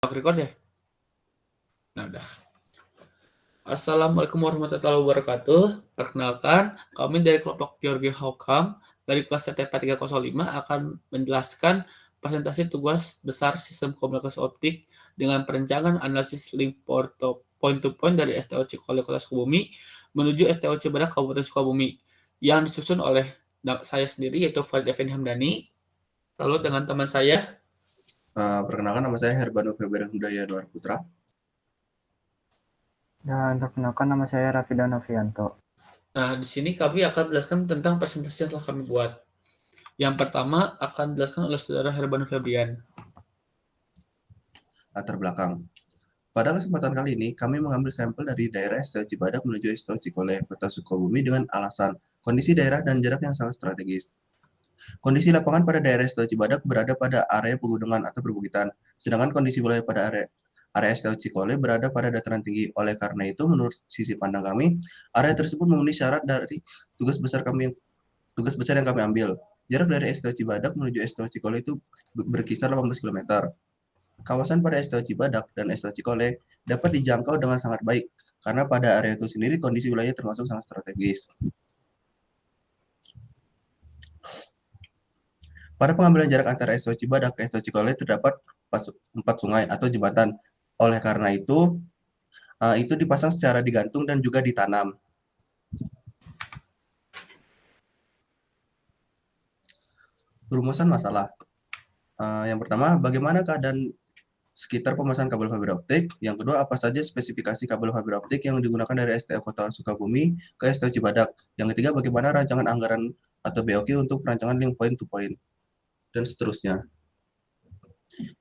Record ya? Nah, udah. Assalamualaikum warahmatullahi wabarakatuh. Perkenalkan, kami dari kelompok Georgi Hawkam dari kelas TTP 305 akan menjelaskan presentasi tugas besar sistem komunikasi optik dengan perencanaan analisis link point to point dari STO Cikole Kota Sukabumi menuju STO Cibadak Kabupaten Sukabumi yang disusun oleh saya sendiri yaitu Farid Effendi Hamdani. Lalu dengan teman saya. Perkenalkan, nama saya Herbano Febrian Hudaya Nuar Putra. Dan perkenalkan, nama saya Rafida Novianto. Nah, di sini kami akan menjelaskan tentang presentasi yang telah kami buat. Yang pertama akan dijelaskan oleh saudara Herbano Febrian. Latar belakang. Pada kesempatan kali ini, kami mengambil sampel dari daerah STO Cibadak menuju STO Cikole, Kota Sukabumi dengan alasan kondisi daerah dan jarak yang sangat strategis. Kondisi lapangan pada daerah STO Cibadak berada pada area pegunungan atau perbukitan, sedangkan kondisi wilayah pada area STO Cikole berada pada dataran tinggi. Oleh karena itu, menurut sisi pandang kami, area tersebut memenuhi syarat dari tugas besar yang kami ambil. Jarak dari STO Cibadak menuju STO Cikole itu berkisar 18 km. Kawasan pada STO Cibadak dan STO Cikole dapat dijangkau dengan sangat baik, karena pada area itu sendiri kondisi wilayah termasuk sangat strategis. Pada pengambilan jarak antara STO Cibadak ke STO Cikole terdapat 4 sungai atau jembatan. Oleh karena itu dipasang secara digantung dan juga ditanam. Rumusan masalah. Yang pertama, bagaimana keadaan sekitar pemasangan kabel fiber optik. Yang kedua, apa saja spesifikasi kabel fiber optik yang digunakan dari STO Kota Sukabumi ke STO Cibadak. Yang ketiga, bagaimana rancangan anggaran atau BOQ untuk perancangan link point to point, dan seterusnya.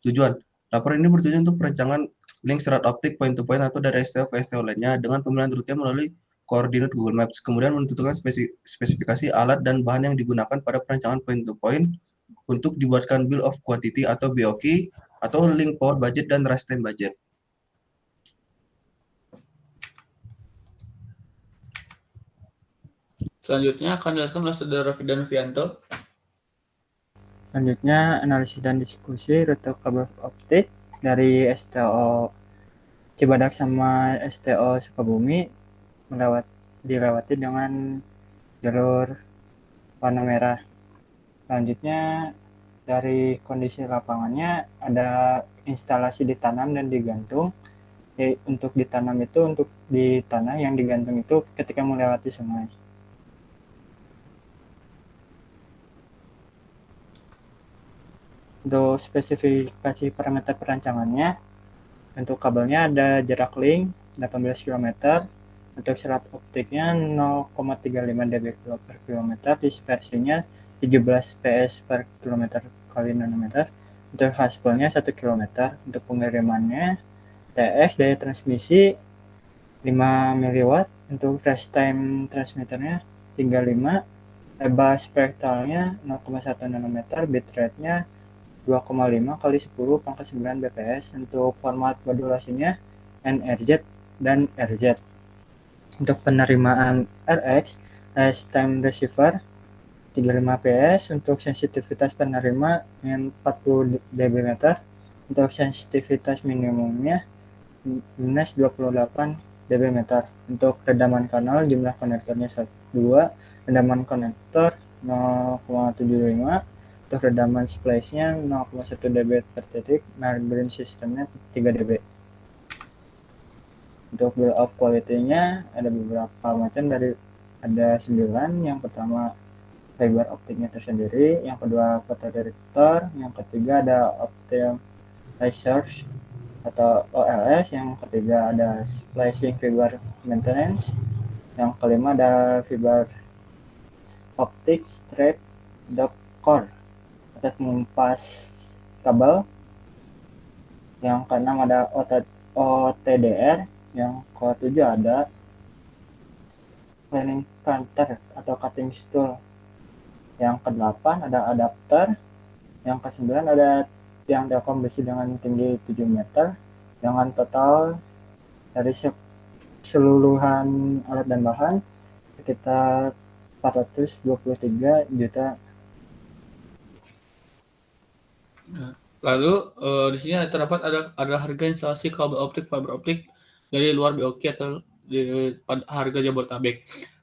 Tujuan, laporan ini bertujuan untuk perancangan link serat optik point to point atau dari STO ke STO lainnya dengan pemilihan rute melalui koordinat Google Maps, kemudian menentukan spesifikasi alat dan bahan yang digunakan pada perancangan point to point untuk dibuatkan bill of quantity atau BOQ atau link power budget dan rush time budget. Selanjutnya akan dijelaskan oleh saudara Rafida Novianto. Selanjutnya, analisis dan diskusi rute kabel optik dari STO Cibadak sama STO Sukabumi dilewati dengan jalur warna merah. Selanjutnya, dari kondisi lapangannya ada instalasi ditanam dan digantung. Untuk ditanam itu untuk di tanah, yang digantung itu ketika melewati sungai. Untuk spesifikasi parameter perancangannya, untuk kabelnya ada jarak link 18 km, untuk serat optiknya 0,35 dB per kilometer, dispersinya 17 PS per kilometer kali nanometer, untuk haspelnya 1 km, untuk pengirimannya TX daya transmisi 5 mW, untuk rest time transmitternya 35, lebar spektralnya 0,1 nanometer, bitrate-nya 2,5 kali 10 pangkat 9 bps. Untuk format modulasinya NRZ dan RZ. Untuk penerimaan RX, rest time receiver 35 ps. Untuk sensitivitas penerima dengan 40 dB. Untuk sensitivitas minimumnya minus 28 dB. Untuk redaman kanal, jumlah konektornya 2, redaman konektor 0,75, untuk redaman splice-nya 0,1 dB per titik, margin sistemnya 3 dB. Untuk bill of quality-nya ada beberapa macam, ada 9. Yang pertama fiber optiknya tersendiri, yang kedua photodetector, yang ketiga ada optimizers atau OLS, yang ketiga ada splicing fiber maintenance, yang kelima ada fiber optic strip dot core untuk mengumpas kabel, yang keenam ada OTDR, yang ketujuh ada planing cutter atau cutting tool, yang kedelapan ada adapter, yang kesembilan ada tiang telkom besi dengan tinggi 7 meter dengan total dari keseluruhan alat dan bahan sekitar 423 juta. Lalu di sini terdapat ada harga instalasi kabel optik fiber optik dari luar BOQ atau harga Jabodetabek.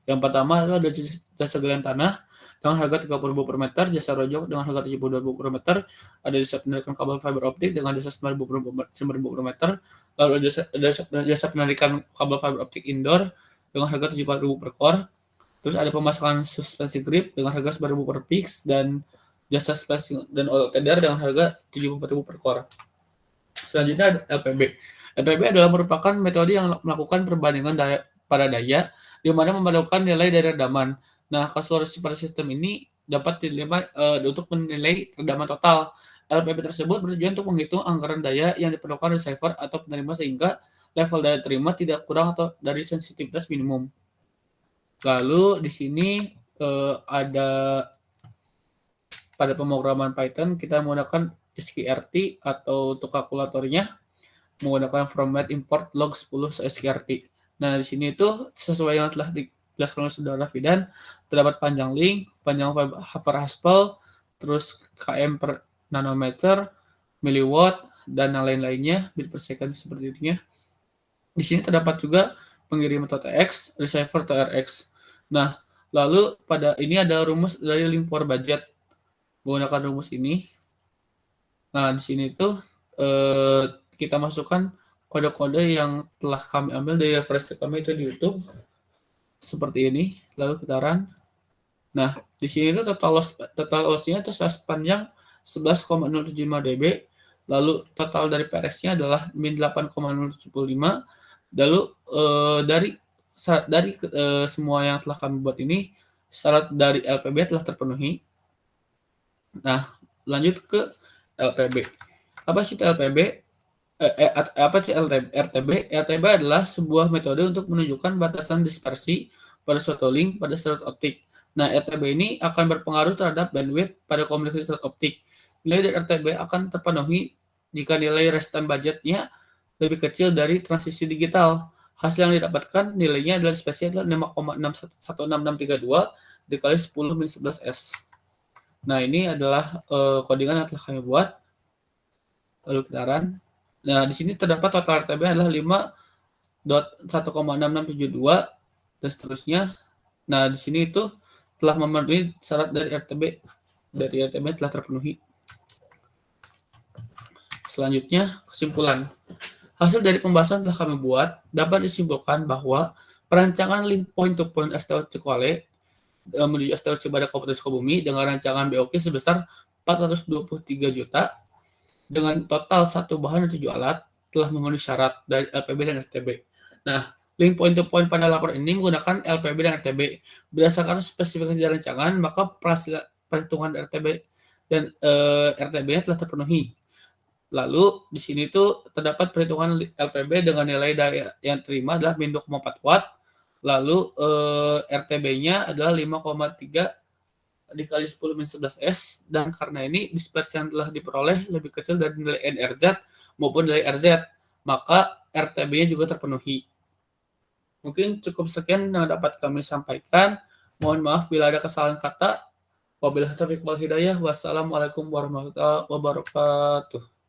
Yang pertama adalah ada jasa galian tanah dengan harga 30.000 per meter, jasa rojok dengan harga 72.000 per meter, ada jasa penarikan kabel fiber optik dengan jasa 9.000 per meter, lalu ada jasa penarikan kabel fiber optik indoor dengan harga 74.000 per core. Terus ada pemasangan suspensi grip dengan harga 9.000 per fix dan jasa splicing dan oil tender dengan harga 74.000 per core. Selanjutnya ada LPB. LPB adalah merupakan metode yang melakukan perbandingan pada daya di mana memadukan nilai dari redaman. Nah, kalkulasi pada sistem ini dapat untuk menilai redaman total. LPB tersebut bertujuan untuk menghitung anggaran daya yang diperlukan receiver atau penerima sehingga level daya terima tidak kurang atau dari sensitivitas minimum. Lalu di sini ada pada pemrograman Python kita menggunakan SQRT atau untuk kalkulatornya menggunakan format import log 10 SQRT. Nah, di sini itu sesuai yang telah dijelaskan oleh Saudara Fidan, terdapat panjang link, panjang per Haskell, terus km per nanometer, miliwatt, dan lain-lainnya, bit per second seperti itu ya. Di sini terdapat juga pengiriman TX, receiver TRX. Nah, lalu pada ini ada rumus dari link power budget. Menggunakan rumus ini. Nah, di sini tuh kita masukkan kode-kode yang telah kami ambil dari referensi kami itu di YouTube. Seperti ini. Lalu kita run. Nah, di sini itu total loss-nya itu sepanjang 11,075 dB. Lalu total dari PRS-nya adalah min 8,075. Lalu dari semua yang telah kami buat ini, syarat dari LPB telah terpenuhi. Nah, lanjut ke LPB. Apa sih LPB? Apa sih RTB? RTB adalah sebuah metode untuk menunjukkan batasan dispersi pada suatu link pada syarat optik. Nah, RTB ini akan berpengaruh terhadap bandwidth pada komunikasi syarat optik. Nilai dari RTB akan terpenuhi jika nilai rest time budgetnya lebih kecil dari transisi digital. Hasil yang didapatkan nilainya adalah dispersi adalah 5,16632 dikali 10 min 11S. Nah, ini adalah codingan yang telah kami buat. Lalu kita run. Nah, di sini terdapat total RTB adalah 5.1,6672 dan seterusnya. Nah, di sini itu telah memenuhi syarat dari RTB. Dari RTB telah terpenuhi. Selanjutnya, kesimpulan. Hasil dari pembahasan telah kami buat dapat disimpulkan bahwa perancangan link point-to-point STO Cikuale menuju STO Cibadak Kabupaten Sukabumi dengan rancangan BOQ sebesar 423 juta dengan total satu bahan dan 7 alat telah memenuhi syarat dari LPB dan RTB. Nah, link point-to-point pada laporan ini menggunakan LPB dan RTB. Berdasarkan spesifikasi rancangan, maka perhitungan RTB dan RTB-nya telah terpenuhi. Lalu di sini tuh terdapat perhitungan LPB dengan nilai daya yang terima adalah min 2,4 watt. Lalu RTB-nya adalah 5,3 dikali 10 min 11S dan karena ini dispersi yang telah diperoleh lebih kecil dari nilai NRZ maupun nilai RZ, maka RTB-nya juga terpenuhi. Mungkin cukup sekian yang dapat kami sampaikan. Mohon maaf bila ada kesalahan kata. Wabillahi taufiq wal hidayah. Wassalamualaikum warahmatullahi wabarakatuh.